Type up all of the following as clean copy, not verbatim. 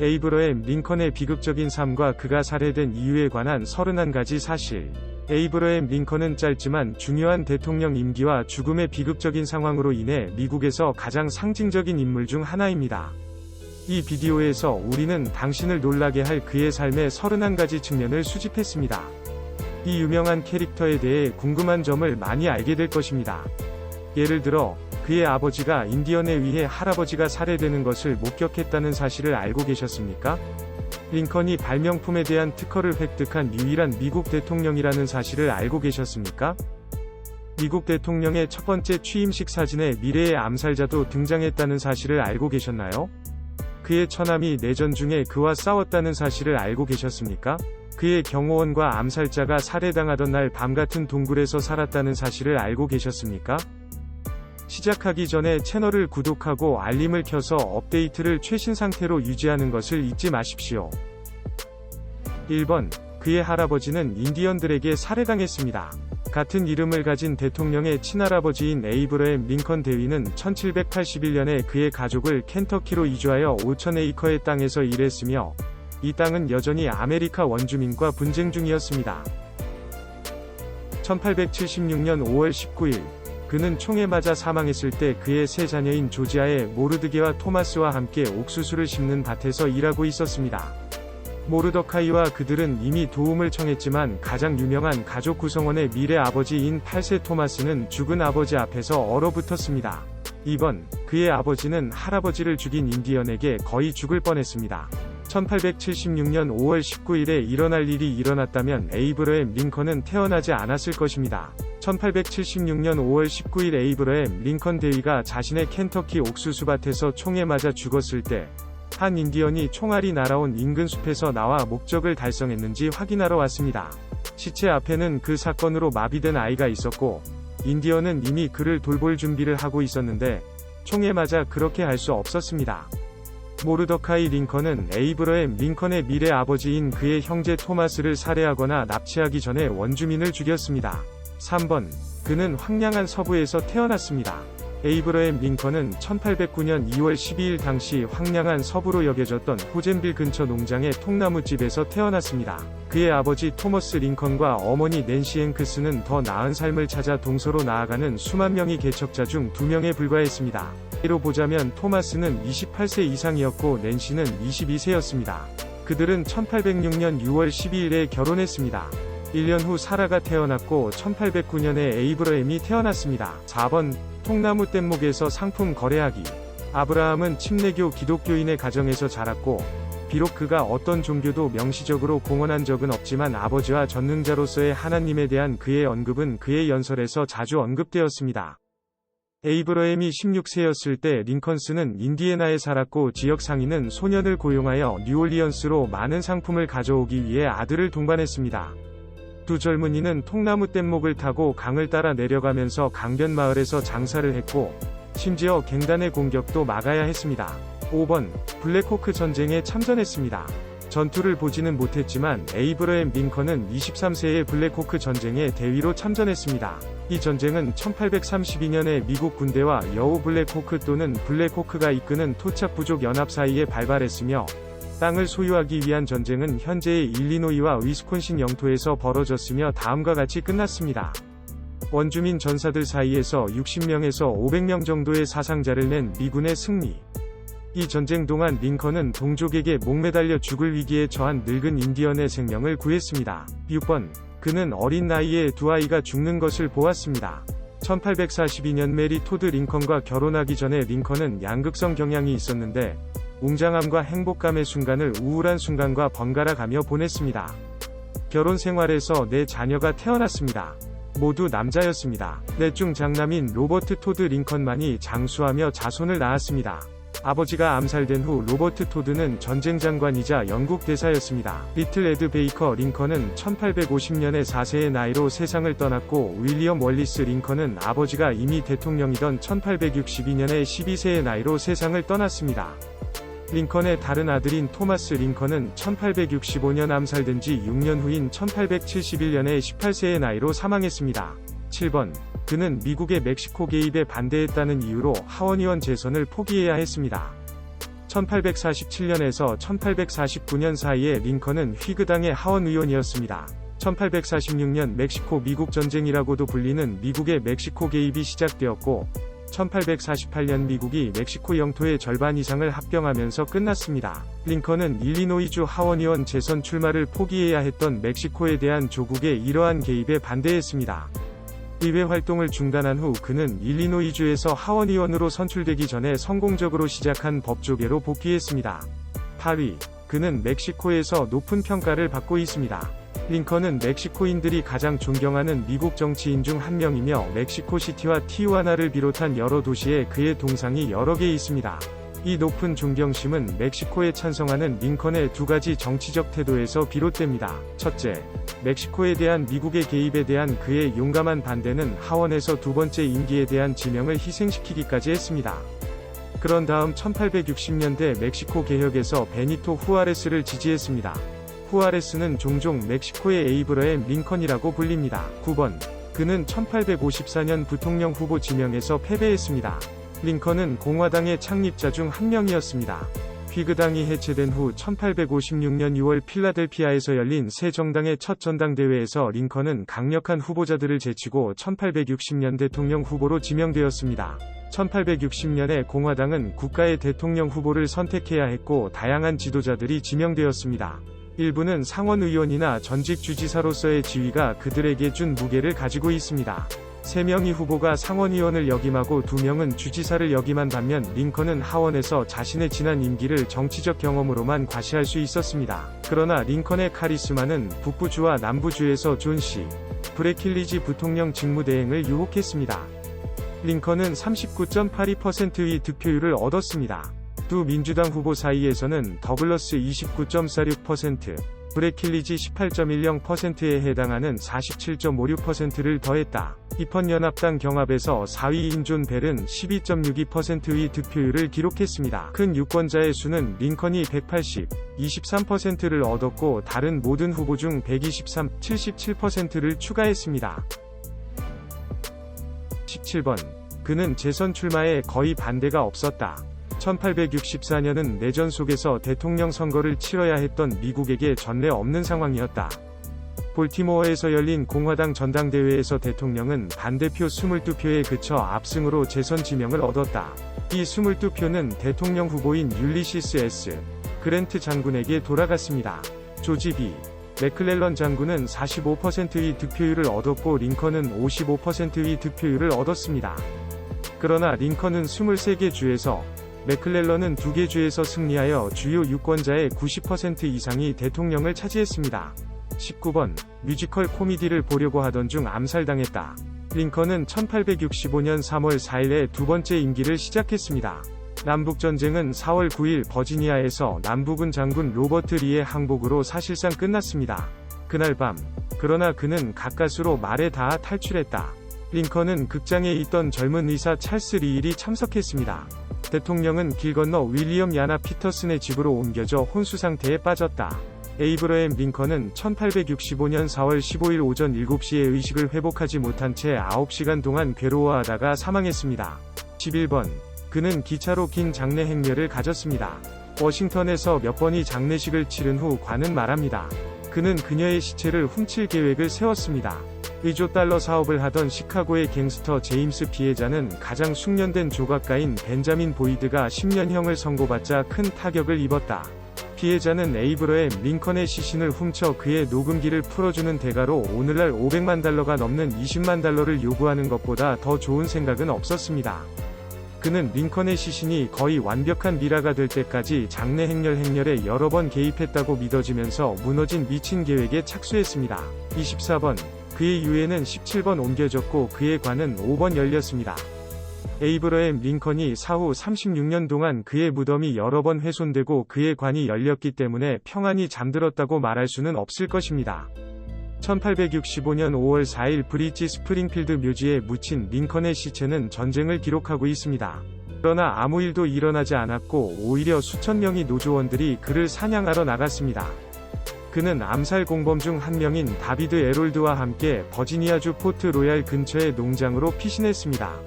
에이브러햄 링컨의 비극적인 삶과 그가 살해된 이유에 관한 31가지 사실. 에이브러햄 링컨은 짧지만 중요한 대통령 임기와 죽음의 비극적인 상황으로 인해 미국에서 가장 상징적인 인물 중 하나입니다. 이 비디오에서 우리는 당신을 놀라게 할 그의 삶의 31가지 측면을 수집했습니다. 이 유명한 캐릭터에 대해 궁금한 점을 많이 알게 될 것입니다. 예를 들어, 그의 아버지가 인디언에 의해 할아버지가 살해되는 것을 목격했다는 사실을 알고 계셨습니까? 링컨이 발명품에 대한 특허를 획득한 유일한 미국 대통령이라는 사실을 알고 계셨습니까? 미국 대통령의 첫 번째 취임식 사진에 미래의 암살자도 등장했다는 사실을 알고 계셨나요? 그의 처남이 내전 중에 그와 싸웠다는 사실을 알고 계셨습니까? 그의 경호원과 암살자가 살해당하던 날 밤같은 동굴에서 살았다는 사실을 알고 계셨습니까? 시작하기 전에 채널을 구독하고 알림을 켜서 업데이트를 최신 상태로 유지하는 것을 잊지 마십시오. 1번. 그의 할아버지는 인디언들에게 살해당했습니다. 같은 이름을 가진 대통령의 친할아버지인 에이브러햄 링컨 대위는 1781년에 그의 가족을 켄터키로 이주하여 5,000에이커의 땅에서 일했으며, 이 땅은 여전히 아메리카 원주민과 분쟁 중이었습니다. 1876년 5월 19일, 그는 총에 맞아 사망했을 때 그의 세 자녀인 조지아의 모르드게와 토마스와 함께 옥수수를 심는 밭에서 일하고 있었습니다. 모르더카이와 그들은 이미 도움을 청했지만 가장 유명한 가족 구성원의 미래 아버지인 8세 토마스는 죽은 아버지 앞에서 얼어붙었습니다. 2번. 그의 아버지는 할아버지를 죽인 인디언에게 거의 죽을 뻔했습니다. 1876년 5월 19일에 일어날 일이 일어났다면 에이브러햄 링컨은 태어나지 않았을 것입니다. 1876년 5월 19일 에이브러햄 링컨 대위가 자신의 켄터키 옥수수밭에서 총에 맞아 죽었을 때, 한 인디언이 총알이 날아온 인근 숲에서 나와 목적을 달성했는지 확인하러 왔습니다. 시체 앞에는 그 사건으로 마비된 아이가 있었고, 인디언은 이미 그를 돌볼 준비를 하고 있었는데, 총에 맞아 그렇게 할 수 없었습니다. 모르더카이 링컨은 에이브러햄 링컨의 미래 아버지인 그의 형제 토마스를 살해하거나 납치하기 전에 원주민을 죽였습니다. 3번. 그는 황량한 서부에서 태어났습니다. 에이브러햄 링컨은 1809년 2월 12일 당시 황량한 서부로 여겨졌던 호젠빌 근처 농장의 통나무집에서 태어났습니다. 그의 아버지 토머스 링컨과 어머니 낸시 앵크스는 더 나은 삶을 찾아 동서로 나아가는 수만 명의 개척자 중 2명에 불과했습니다. 이로 보자면 토마스는 28세 이상이었고 낸시는 22세였습니다. 그들은 1806년 6월 12일에 결혼했습니다. 1년 후 사라가 태어났고 1809년에 에이브러햄이 태어났습니다. 4번. 통나무 뗏목에서 상품 거래하기. 아브라함은 침례교 기독교인의 가정에서 자랐고, 비록 그가 어떤 종교도 명시적으로 공언한 적은 없지만 아버지와 전능자로서의 하나님에 대한 그의 언급은 그의 연설에서 자주 언급되었습니다. 에이브러햄이 16세였을 때 링컨스는 인디애나에 살았고 지역 상인은 소년을 고용하여 뉴올리언스로 많은 상품을 가져오기 위해 아들을 동반했습니다. 두 젊은이는 통나무 뗏목을 타고 강을 따라 내려가면서 강변 마을에서 장사를 했고, 심지어 갱단의 공격도 막아야 했습니다. 5번. 블랙호크 전쟁에 참전했습니다. 전투를 보지는 못했지만 에이브러햄 링컨은 23세에 블랙호크 전쟁에 대위로 참전했습니다. 이 전쟁은 1832년에 미국 군대와 여우 블랙호크 또는 블랙호크가 이끄는 토착 부족 연합 사이에 발발했으며, 땅을 소유하기 위한 전쟁은 현재의 일리노이와 위스콘신 영토에서 벌어졌으며 다음과 같이 끝났습니다. 원주민 전사들 사이에서 60명에서 500명 정도의 사상자를 낸 미군의 승리. 이 전쟁 동안 링컨은 동족에게 목매달려 죽을 위기에 처한 늙은 인디언의 생명을 구했습니다. 6번. 그는 어린 나이에 두 아이가 죽는 것을 보았습니다. 1842년 메리 토드 링컨과 결혼하기 전에 링컨은 양극성 경향이 있었는데, 웅장함과 행복감의 순간을 우울한 순간과 번갈아 가며 보냈습니다. 결혼 생활에서 4 자녀가 태어났습니다. 모두 남자였습니다. 넷 중 장남인 로버트 토드 링컨만이 장수하며 자손을 낳았습니다. 아버지가 암살된 후 로버트 토드는 전쟁 장관이자 영국 대사였습니다. 리틀 에드 베이커 링컨은 1850년에 4세의 나이로 세상을 떠났고, 윌리엄 월리스 링컨은 아버지가 이미 대통령이던 1862년에 12세의 나이로 세상을 떠났습니다. 링컨의 다른 아들인 토마스 링컨은 1865년 암살된 지 6년 후인 1871년에 18세의 나이로 사망했습니다. 7번. 그는 미국의 멕시코 개입에 반대했다는 이유로 하원의원 재선을 포기해야 했습니다. 1847년에서 1849년 사이에 링컨은 휘그당의 하원 의원이었습니다. 1846년 멕시코 미국 전쟁이라고도 불리는 미국의 멕시코 개입이 시작되었고 1848년 미국이 멕시코 영토의 절반 이상을 합병하면서 끝났습니다. 링컨은 일리노이주 하원의원 재선 출마를 포기해야 했던 멕시코에 대한 조국의 이러한 개입에 반대했습니다. 의회 활동을 중단한 후 그는 일리노이주에서 하원의원으로 선출되기 전에 성공적으로 시작한 법조계로 복귀했습니다. 8위. 그는 멕시코에서 높은 평가를 받고 있습니다. 링컨은 멕시코인들이 가장 존경하는 미국 정치인 중 한 명이며 멕시코시티와 티후아나를 비롯한 여러 도시에 그의 동상이 여러 개 있습니다. 이 높은 존경심은 멕시코에 찬성하는 링컨의 두 가지 정치적 태도에서 비롯됩니다. 첫째, 멕시코에 대한 미국의 개입에 대한 그의 용감한 반대는 하원에서 두 번째 임기에 대한 지명을 희생시키기까지 했습니다. 그런 다음 1860년대 멕시코 개혁에서 베니토 후아레스를 지지했습니다. 후아레스는 종종 멕시코의 에이브러햄 링컨이라고 불립니다. 9번. 그는 1854년 부통령 후보 지명에서 패배했습니다. 링컨은 공화당의 창립자 중 한 명이었습니다. 휘그당이 해체된 후 1856년 6월 필라델피아에서 열린 새 정당의 첫 전당대회에서 링컨은 강력한 후보자들을 제치고 1860년 대통령 후보로 지명되었습니다. 1860년에 공화당은 국가의 대통령 후보를 선택해야 했고 다양한 지도자들이 지명되었습니다. 일부는 상원의원이나 전직 주지사로서의 지위가 그들에게 준 무게를 가지고 있습니다. 3명의 후보가 상원의원을 역임하고 2명은 주지사를 역임한 반면 링컨은 하원에서 자신의 지난 임기를 정치적 경험으로만 과시할 수 있었습니다. 그러나 링컨의 카리스마는 북부주와 남부주에서 존 씨. 브레킬리지 부통령 직무대행을 유혹했습니다. 링컨은 39.82%의 득표율을 얻었습니다. 두 민주당 후보 사이에서는 더글러스 29.46%, 브레킬리지 18.10%에 해당하는 47.56%를 더했다. 입헌연합당 경합에서 4위인 존 벨은 12.62%의 득표율을 기록했습니다. 큰 유권자의 수는 링컨이 180, 23%를 얻었고 다른 모든 후보 중 123, 77%를 추가했습니다. 17번. 그는 재선 출마에 거의 반대가 없었다. 1864년은 내전 속에서 대통령 선거를 치러야 했던 미국에게 전례 없는 상황이었다. 볼티모어에서 열린 공화당 전당대회에서 대통령은 반대표 22표에 그쳐 압승으로 재선 지명을 얻었다. 이 22표는 대통령 후보인 율리시스 S. 그랜트 장군에게 돌아갔습니다. 조지 B. 맥클렐런 장군은 45%의 득표율을 얻었고 링컨은 55%의 득표율을 얻었습니다. 그러나 링컨은 23개 주에서, 맥클렐런은 2개 주에서 승리하여 주요 유권자의 90% 이상이 대통령을 차지했습니다. 19번. 뮤지컬 코미디를 보려고 하던 중 암살당했다. 링컨은 1865년 3월 4일에 두 번째 임기를 시작했습니다. 남북전쟁은 4월 9일 버지니아에서 남부군 장군 로버트 리의 항복으로 사실상 끝났습니다. 그날 밤. 그러나 그는 가까스로 말에 닿아 탈출했다. 링컨은 극장에 있던 젊은 의사 찰스 리일이 참석했습니다. 대통령은 길 건너 윌리엄 야나 피터슨의 집으로 옮겨져 혼수 상태에 빠졌다. 에이브러햄 링컨은 1865년 4월 15일 오전 7시에 의식을 회복하지 못한 채 9시간 동안 괴로워하다가 사망했습니다. 11번. 그는 기차로 긴 장례 행렬을 가졌습니다. 워싱턴에서 몇 번의 장례식을 치른 후 관은 말합니다. 그는 그녀의 시체를 훔칠 계획을 세웠습니다. 의조 달러 사업을 하던 시카고의 갱스터 제임스 피해자는 가장 숙련된 조각가인 벤자민 보이드가 10년형을 선고받자 큰 타격을 입었다. 피해자는 에이브러햄 링컨의 시신을 훔쳐 그의 녹음기를 풀어주는 대가로 오늘날 500만 달러가 넘는 20만 달러를 요구하는 것보다 더 좋은 생각은 없었습니다. 그는 링컨의 시신이 거의 완벽한 미라가 될 때까지 장례 행렬에 여러 번 개입했다고 믿어지면서 무너진 미친 계획에 착수했습니다. 24번. 그의 유해는 17번 옮겨졌고 그의 관은 5번 열렸습니다. 에이브러햄 링컨이 사후 36년 동안 그의 무덤이 여러 번 훼손되고 그의 관이 열렸기 때문에 평안히 잠들었다고 말할 수는 없을 것입니다. 1865년 5월 4일 브리지 스프링필드 묘지에 묻힌 링컨의 시체는 전쟁을 기록하고 있습니다. 그러나 아무 일도 일어나지 않았고 오히려 수천 명의 노조원들이 그를 사냥하러 나갔습니다. 그는 암살 공범 중 한 명인 다비드 에롤드와 함께 버지니아주 포트 로얄 근처의 농장으로 피신했습니다.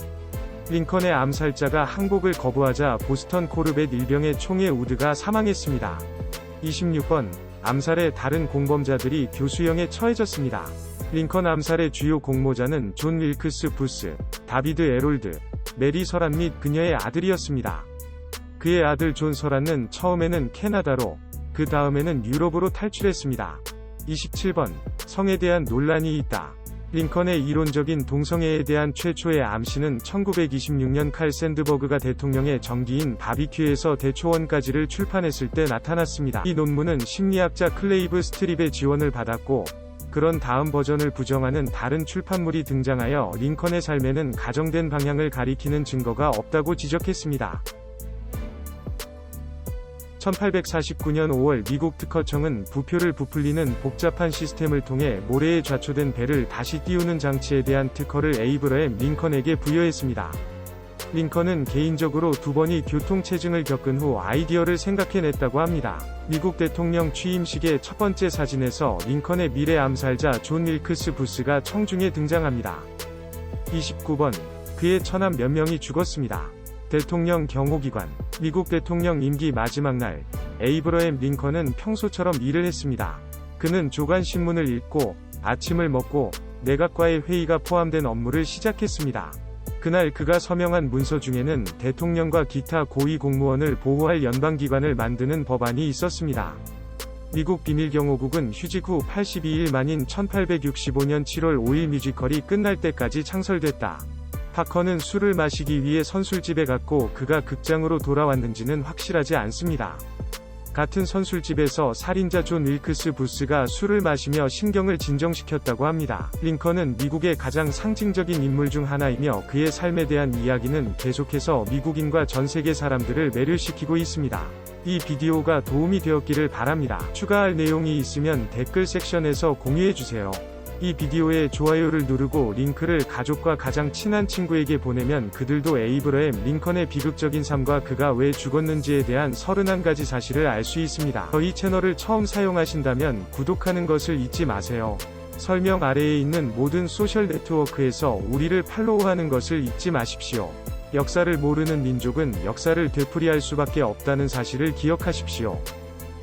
링컨의 암살자가 항복을 거부하자 보스턴 코르벳 일병의 총에 우드가 사망했습니다. 26번. 암살의 다른 공범자들이 교수형에 처해졌습니다. 링컨 암살의 주요 공모자는 존 윌크스 부스, 다비드 에롤드, 메리 서란 및 그녀의 아들이었습니다. 그의 아들 존 서란은 처음에는 캐나다로, 그 다음에는 유럽으로 탈출했습니다. 27번. 성에 대한 논란이 있다. 링컨의 이론적인 동성애에 대한 최초의 암시는 1926년 칼 샌드버그가 대통령의 정기인 바비큐에서 대초원까지를 출판했을 때 나타났습니다. 이 논문은 심리학자 클레이브 스트립의 지원을 받았고, 그런 다음 버전을 부정하는 다른 출판물이 등장하여 링컨의 삶에는 가정된 방향을 가리키는 증거가 없다고 지적했습니다. 1849년 5월 미국 특허청은 부표를 부풀리는 복잡한 시스템을 통해 모래에 좌초된 배를 다시 띄우는 장치에 대한 특허를 에이브러햄 링컨에게 부여했습니다. 링컨은 개인적으로 2번의 교통체증을 겪은 후 아이디어를 생각해냈다고 합니다. 미국 대통령 취임식의 첫 번째 사진에서 링컨의 미래 암살자 존 윌크스 부스가 청중에 등장합니다. 29번. 그의 처남 몇 명이 죽었습니다. 대통령 경호기관. 미국 대통령 임기 마지막 날, 에이브러햄 링컨은 평소처럼 일을 했습니다. 그는 조간신문을 읽고, 아침을 먹고, 내각과의 회의가 포함된 업무를 시작했습니다. 그날 그가 서명한 문서 중에는 대통령과 기타 고위 공무원을 보호할 연방기관을 만드는 법안이 있었습니다. 미국 비밀경호국은 휴직 후 82일 만인 1865년 7월 5일 뮤지컬이 끝날 때까지 창설됐다. 파커는 술을 마시기 위해 선술집에 갔고 그가 극장으로 돌아왔는지는 확실하지 않습니다. 같은 선술집에서 살인자 존 윌크스 부스가 술을 마시며 신경을 진정시켰다고 합니다. 링컨은 미국의 가장 상징적인 인물 중 하나이며 그의 삶에 대한 이야기는 계속해서 미국인과 전 세계 사람들을 매료시키고 있습니다. 이 비디오가 도움이 되었기를 바랍니다. 추가할 내용이 있으면 댓글 섹션에서 공유해주세요. 이 비디오에 좋아요를 누르고 링크를 가족과 가장 친한 친구에게 보내면 그들도 에이브러햄 링컨의 비극적인 삶과 그가 왜 죽었는지에 대한 31가지 사실을 알 수 있습니다. 저희 채널을 처음 사용하신다면 구독하는 것을 잊지 마세요. 설명 아래에 있는 모든 소셜 네트워크에서 우리를 팔로우하는 것을 잊지 마십시오. 역사를 모르는 민족은 역사를 되풀이할 수밖에 없다는 사실을 기억하십시오.